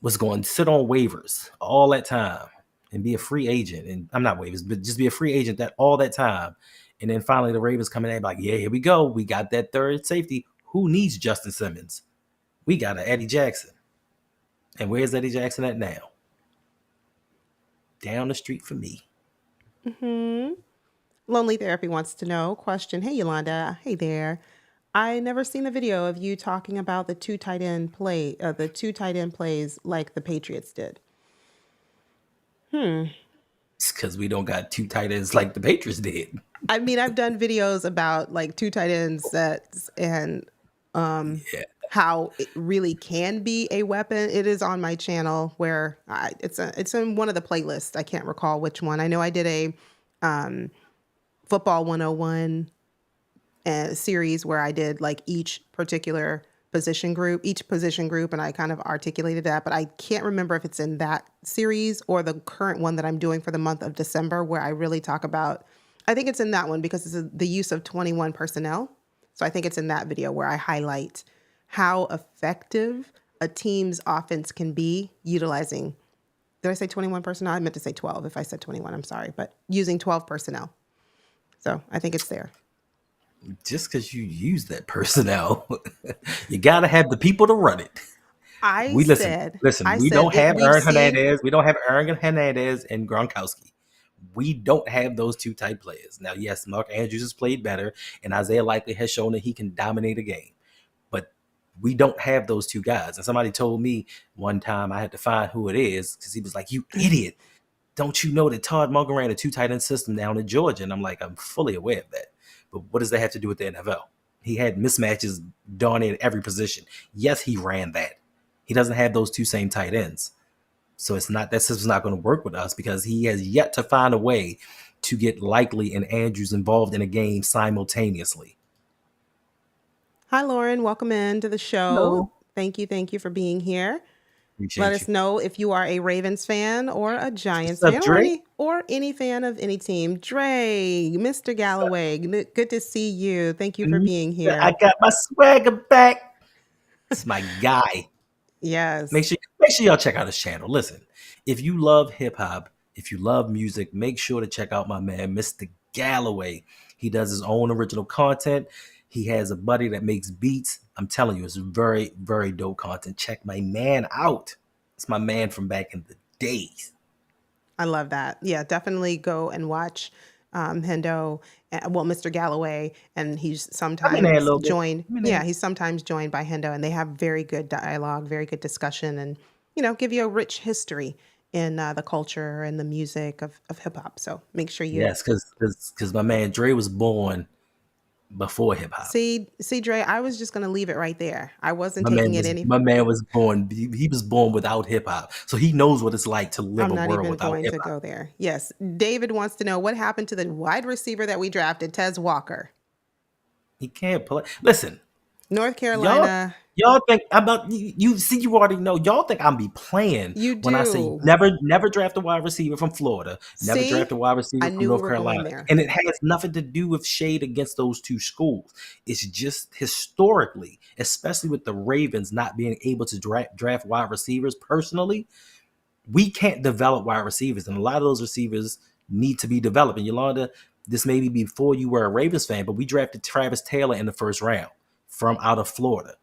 was going to sit on waivers all that time and be a free agent? And I'm not waivers, but just be a free agent that all that time. And then finally, the Ravens coming in like, yeah, here we go. We got that third safety. Who needs Justin Simmons? We got an Eddie Jackson. And where's Eddie Jackson at now? Down the street from me. Lonely Therapy wants to know. Question. Hey, Yolanda. Hey there. I never seen the video of you talking about the two tight end plays like the Patriots did. It's because we don't got two tight ends like the Patriots did. I mean, I've done videos about like two tight end sets and Yeah. how it really can be a weapon. It is on my channel where it's in one of the playlists. I can't recall which one. I know I did a football 101 series where I did like each position group, and I kind of articulated that, but I can't remember if it's in that series or the current one that I'm doing for the month of December where I really talk about, I think it's in that one because it's the use of 21 personnel. So I think it's in that video where I highlight how effective a team's offense can be utilizing, did I say 21 personnel? I meant to say 12. If I said 21, I'm sorry, but using 12 personnel. So I think it's there. Just because you use that personnel, you got to have the people to run it. I We said We don't have we've Aaron seen. Hernandez. We don't have Aaron Hernandez and Gronkowski. We don't have those two type players. Now, yes, Mark Andrews has played better, and Isaiah Likely has shown that he can dominate a game. But we don't have those two guys. And somebody told me one time I had to find who it is because he was like, "You idiot. Don't you know that Todd Monken ran a two tight end system down in Georgia?" And I'm like, I'm fully aware of that. But what does that have to do with the NFL? He had mismatches darn near every position. Yes, he ran that. He doesn't have those two same tight ends. So it's not that system's not going to work with us because he has yet to find a way to get Likely and Andrews involved in a game simultaneously. Hi, Lauren. Welcome into the show. Hello. Thank you for being here. Let Appreciate us you. know if you are a Ravens fan or a What's Giants up, fan Dre? or any fan of any team. Dre, Mr. Galloway, good to see you. Thank you for being I here. got my swagger back. It's my guy. Make Yes. sure make sure y'all check out his channel. Listen, if you love hip hop, if you love music, make sure to check out my man, Mr. Galloway. He does his own original content. He has a buddy that makes beats. I'm telling you, it's very, very dope content. Check my man out. It's my man from back in the days. I love that. Yeah, definitely go and watch Hendo, Mr. Galloway, and he's I'm in there a sometimes little bit. joined. I'm in there. Yeah, he's sometimes joined by Hendo, and they have very good dialogue, very good discussion, and give you a rich history in the culture and the music of hip hop. So make sure you Yes, because my man Dre was born before hip hop. see, Dre. I was just gonna leave it right there. I wasn't My taking man it was any. my man was born. He was born without hip hop, so he knows what it's like to live I'm a not world even without going hip to hop. go there. Yes, David wants to know what happened to the wide receiver that we drafted, Tez Walker, He can't play. Listen, North y'all, Carolina. y'all think about you? See, you already know. Y'all think I'm be playing You when I say do. never draft a wide receiver from Florida, never draft See, a wide I receiver from knew we North were going Carolina, there. and it has nothing to do with shade against those two schools. It's just historically, especially with the Ravens not being able to draft wide receivers personally, we can't develop wide receivers, and a lot of those receivers need to be developed. And Yolanda, this may be before you were a Ravens fan, but we drafted Travis Taylor in the first round from out of Florida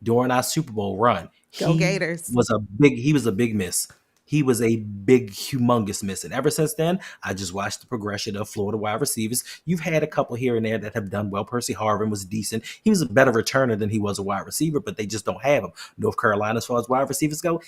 during our Super Bowl run. Go Gators. He was a big miss. He was a big, humongous miss. And ever since then, I just watched the progression of Florida wide receivers. You've had a couple here and there that have done well. Percy Harvin was decent. He was a better returner than he was a wide receiver, but they just don't have him. North Carolina, as far as wide receivers go,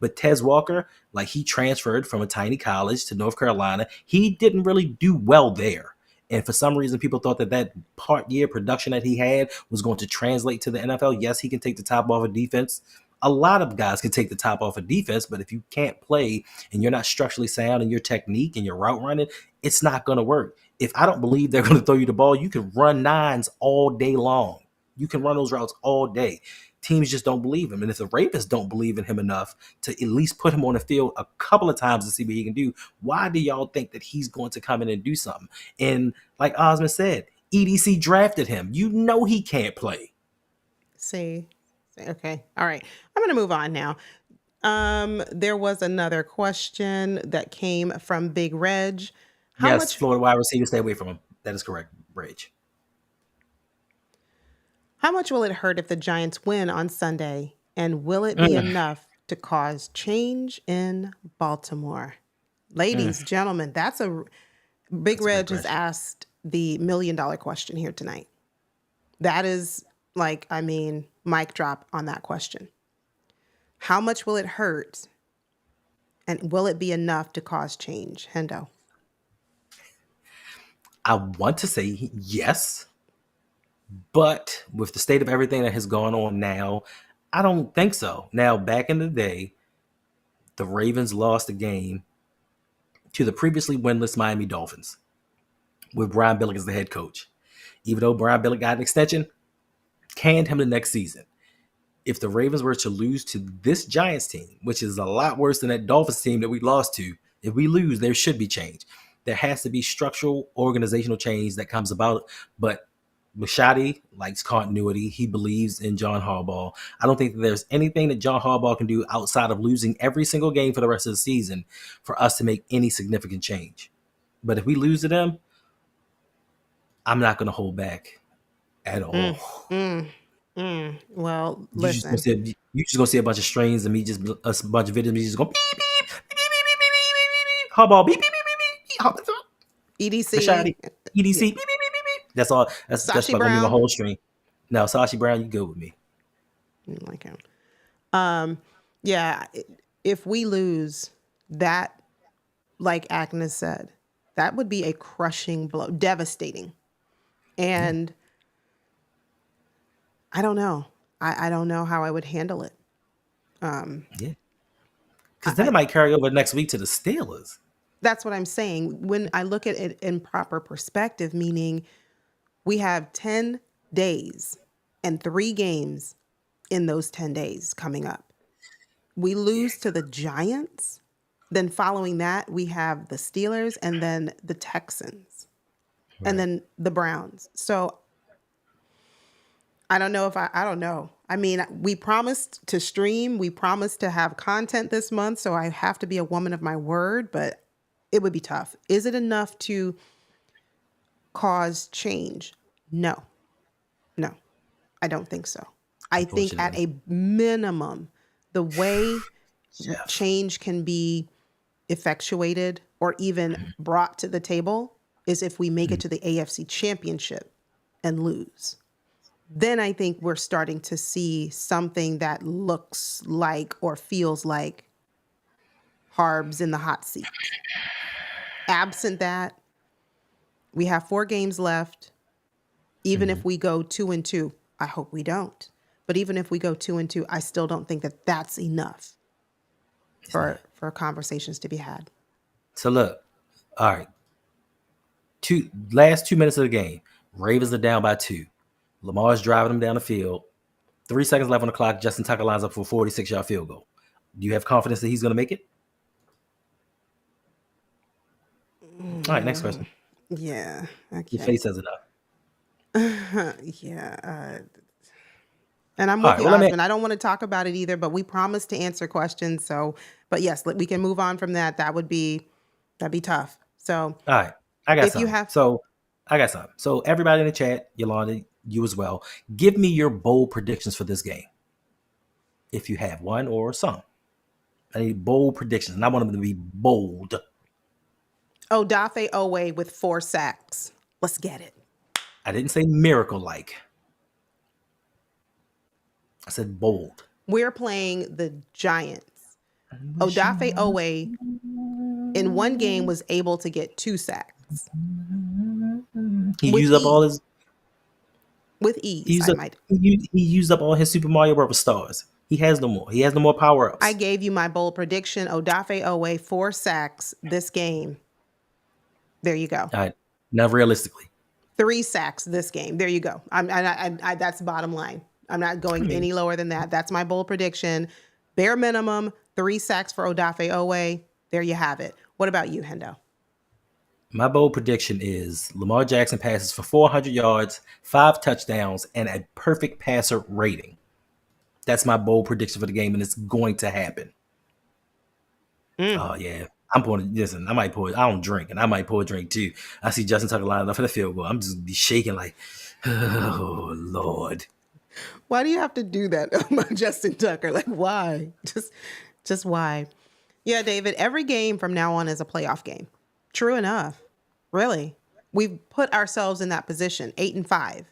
But Tez Walker, like he transferred from a tiny college to North Carolina. He didn't really do well there. And for some reason, people thought that part year production that he had was going to translate to the NFL. Yes, he can take the top off of defense. A lot of guys can take the top off of defense, but if you can't play and you're not structurally sound in your technique and your route running, it's not going to work. If I don't believe they're going to throw you the ball, you can run nines all day long. You can run those routes all day. Teams just don't believe him. And if the Ravens don't believe in him enough to at least put him on the field a couple of times to see what he can do, why do y'all think that he's going to come in and do something? And like Osmond said, EDC drafted him. You know he can't play. See, okay. All right. I'm going to move on now. There was another question that came from Big Reg. Yes, Florida wide receiver, stay away from him. That is correct, Reg. How much will it hurt if the Giants win on Sunday? And will it be enough to cause change in Baltimore? Ladies, gentlemen, that's a Big Reg has asked the $1 million question here tonight. That is mic drop on that question. How much will it hurt? And will it be enough to cause change? Hendo. I want to say yes. But with the state of everything that has gone on now, I don't think so. Now, back in the day, the Ravens lost a game to the previously winless Miami Dolphins with Brian Billick as the head coach. Even though Brian Billick got an extension, canned him the next season. If the Ravens were to lose to this Giants team, which is a lot worse than that Dolphins team that we lost to, if we lose, there should be change. There has to be structural, organizational change that comes about. But Machadi likes continuity. He believes in John Harbaugh. I don't think that there's anything that John Harbaugh can do outside of losing every single game for the rest of the season for us to make any significant change. But if we lose to them, I'm not going to hold back at all. Well, listen. You're just going to see a bunch of strains of me, just a bunch of videos of me just going beep, beep, beep, beep, beep, beep, beep, beep, Harbaugh, beep, beep, beep, beep, beep, EDC. Machadi, EDC, beep, beep, beep, beep, beep. That's all. That's going to be my whole stream. No, Sashi Brown, you go with me. Like him. Yeah, if we lose that, like Agnes said, that would be a crushing blow, devastating. And I don't know. I don't know how I would handle it. Yeah. Because then it might carry over next week to the Steelers. That's what I'm saying. When I look at it in proper perspective, meaning we have 10 days and 3 games in those 10 days coming up. We lose to the Giants. Then following that, we have the Steelers and then the Texans and then the Browns. So I don't know I don't know. I mean, we promised to stream. We promised to have content this month. So I have to be a woman of my word, but it would be tough. Is it enough to cause change? No, I don't think so. I think at a minimum, the way change can be effectuated or even brought to the table is if we make it to the AFC Championship and lose. Then I think we're starting to see something that looks like or feels like Harb's in the hot seat. Absent that, we have 4 games left. Even if we go 2-2, I hope we don't. But even if we go 2-2, I still don't think that that's enough for conversations to be had. So look, all right. Last 2 minutes of the game, Ravens are down by 2. Lamar's driving them down the field. 3 seconds left on the clock. Justin Tucker lines up for a 46-yard field goal. Do you have confidence that he's going to make it? All right, next question. Yeah. Okay. Your face says enough. Yeah. And I'm with you, Osmond. I don't want to talk about it either, but we promised to answer questions. So, but yes, we can move on from that. That'd be tough. So, all right, I got something. So everybody in the chat, Yolanda, you as well, give me your bold predictions for this game. If you have one or some. I need bold predictions, and I want them to be bold. Odafe Owe with 4 sacks. Let's get it. I didn't say miracle-like. I said bold. We're playing the Giants. Odafe Owe in one game was able to get 2 sacks. He with used up all his. ease. With He ease, used I up. might. He used up all his Super Mario Bros. Stars. He has no more. He has no more power I ups. gave you my bold prediction. Odafe Owe 4 sacks this game. There you go. All right. Now, realistically, 3 sacks this game. There you go. That's bottom line. I'm not I going mean, any lower than that. That's my bold prediction. Bare minimum, 3 sacks for Odafe Owe. There you have it. What about you, Hendo? my bold prediction is Lamar Jackson passes for 400 yards, 5 touchdowns, and a perfect passer rating. That's my bold prediction for the game, and it's going to happen. Mm. Oh yeah, I'm pouring. Listen, I might pour. I don't drink, and I might pour a drink too. I see Justin Tucker lining up for the field goal. I'm just be shaking like, oh Lord. Why do you have to do that, Justin Tucker? Like, why? Just why? Yeah, David, every game from now on is a playoff game. True enough. Really. We've put ourselves in that position, 8-5.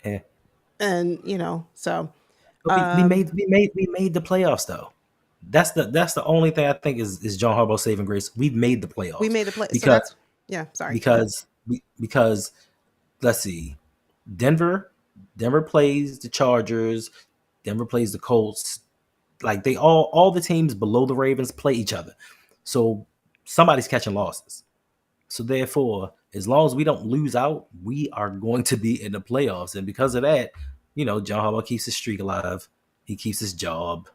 Eh. And, so But we made the playoffs though. That's the only thing I think is John Harbaugh saving grace. We've made the we playoffs made the play. So because that's, yeah, sorry. Go ahead. because let's see, Denver Denver plays the Chargers, Denver plays the Colts. Like they all the teams below the Ravens play each other. So somebody's catching losses. So therefore, as long as we don't lose out, we are going to be in the playoffs. And because of that, John Harbaugh keeps his streak alive. He keeps his job.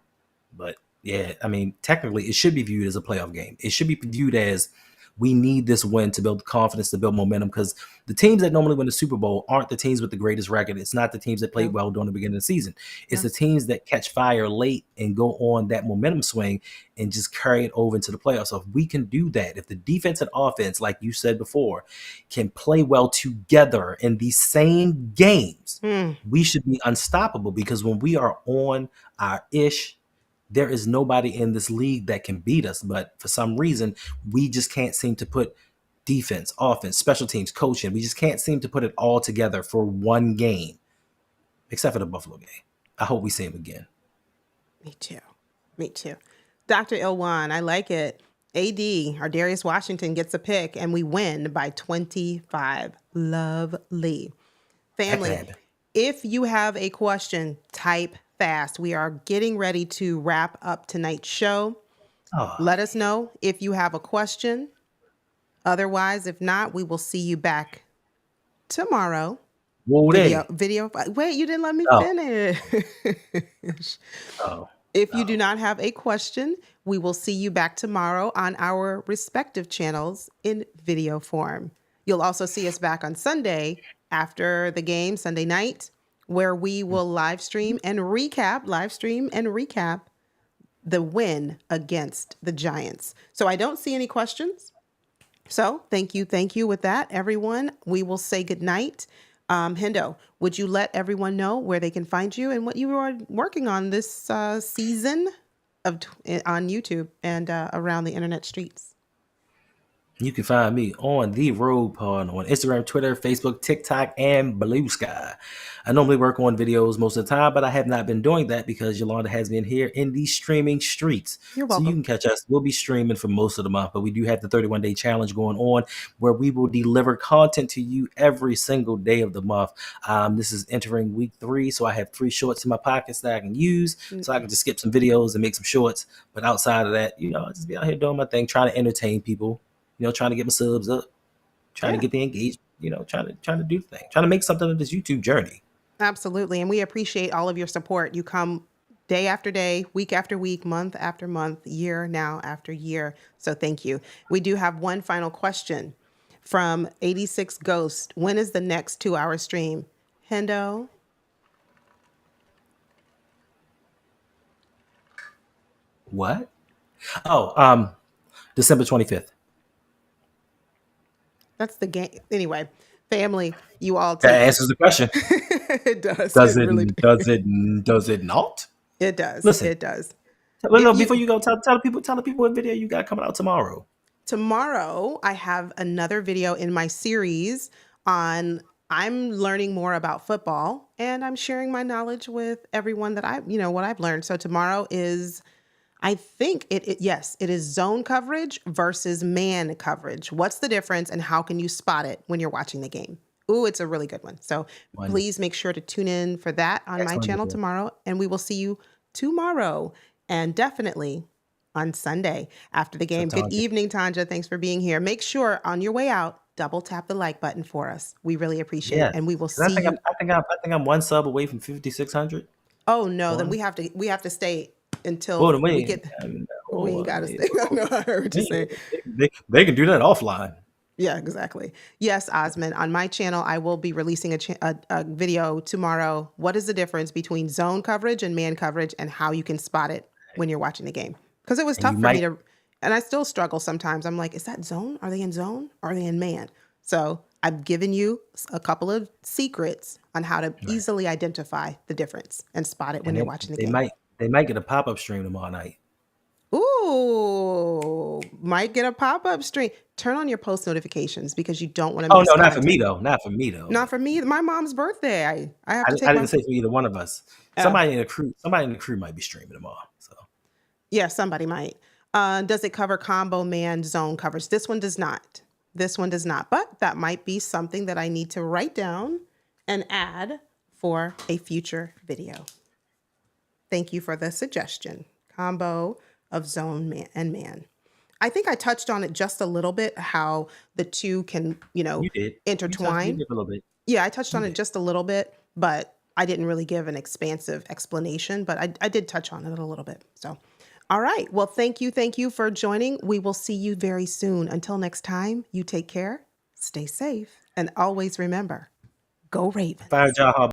But yeah, I mean, technically, it should be viewed as a playoff game. It should be viewed as we need this win to build confidence, to build momentum, because the teams that normally win the Super Bowl aren't the teams with the greatest record. It's not the teams that played No, well during the beginning of the season. It's no. the teams that catch fire late and go on that momentum swing and just carry it over into the playoffs. So if we can do that, if the defense and offense, like you said before, can play well together in these same games, Hmm. we should be unstoppable, because when we are on our ish, there is nobody in this league that can beat us. But for some reason, we just can't seem to put defense, offense, special teams, coaching. We just can't seem to put it all together for one game, except for the Buffalo game. I hope we see him again. Me too. Me too. Dr. Ilwan, I like it. AD, our Darius Washington gets a pick and we win by 25. Lovely. That could Family, happen. if you have a question, type fast. We are getting ready to wrap up tonight's show. Oh, Let us know if you have a question. Otherwise, if not, we will see you back tomorrow. whoa, Video, day. video. Wait, you didn't let me Oh, finish. oh, If you do oh. not have a question, we will see you back tomorrow on our respective channels in video form. You'll also see us back on Sunday after the game, Sunday night, where we will live stream and recap the win against the Giants. So I don't see any questions. So thank you with that, everyone. We will say goodnight. Hendo, would you let everyone know where they can find you and what you are working on this season on YouTube and around the internet streets? You can find me on The Road Pod on Instagram, Twitter, Facebook, TikTok, and Blue Sky. I normally work on videos most of the time, but I have not been doing that because Yolanda has been here in the streaming streets. You're So you welcome. can catch us. We'll be streaming for most of the month, but we do have the 31-day challenge going on where we will deliver content to you every single day of the month. This is entering week 3, so I have 3 shorts in my pockets that I can use, so I can just skip some videos and make some shorts. But outside of that, I just be out here doing my thing, trying to entertain people. Trying to get my subs up, trying to Yeah, get the engagement, trying to do the thing, trying to make something of this YouTube journey. absolutely. And we appreciate all of your support. You come day after day, week after week, month after month, year now after year. So thank you. We do have one final question from 86 Ghost. When is the next 2-hour stream? Hendo? What? Oh, December 25th. That's the game. Anyway, family, you all That take answers the question. it does. Does It it? really Does it not? it does. Listen, It does. no, If before you you go, tell the people what video you got coming out tomorrow. tomorrow I have another video in my series on I'm learning more about football and I'm sharing my knowledge with everyone that what I've learned. So tomorrow is I think yes, it is zone coverage versus man coverage. What's the difference and how can you spot it when you're watching the game? Ooh, it's a really good one. So Wonderful. please make sure to tune in for that on my Excellent to channel hear. tomorrow. And we will see you tomorrow and definitely on Sunday after the So, game. Good Tanja, evening, Tanja. Thanks for being here. Make sure on your way out, double tap the like button for us. We really appreciate it. yes, And we will 'cause I see think you. I think I'm one sub away from 5,600 Oh no, then on. we have to stay Well, until then we wait, get. I mean, We ain't got to stay. I know I heard what you're saying. they can do that offline. Yeah, exactly. Yes, Osman. On my channel, I will be releasing a video tomorrow. What is the difference between zone coverage and man coverage and how you can spot it when you're watching the game? Because it was And you tough for me might, to, and I still struggle sometimes. I'm like, is that zone? Are they in zone? Are they in man? So I've given you a couple of secrets on how to right. easily identify the difference and spot it when And you're watching the they game. might get a pop-up stream tomorrow night. Ooh, might get a pop-up stream. Turn on your post notifications because you don't want to Oh miss no, not for me content. though. Not for me though. Not But for me. My mom's birthday. I have to I take didn't my. say for either one of us. Oh, Somebody in the crew might be streaming tomorrow. So yeah, somebody might. Does it cover combo man zone coverage? This one does not. This one does not. But that might be something that I need to write down and add for a future video. Thank you for the suggestion. Combo of zone man and man. I think I touched on it just a little bit, how the two can, you did. You intertwine. did a little bit. Yeah, I touched You on it did. just a little bit, but I didn't really give an expansive explanation, but I did touch on it a little bit. So, all right. Well, thank you for joining. We will see you very soon. Until next time, you take care, stay safe, and always remember, go Ravens. Fire Jaha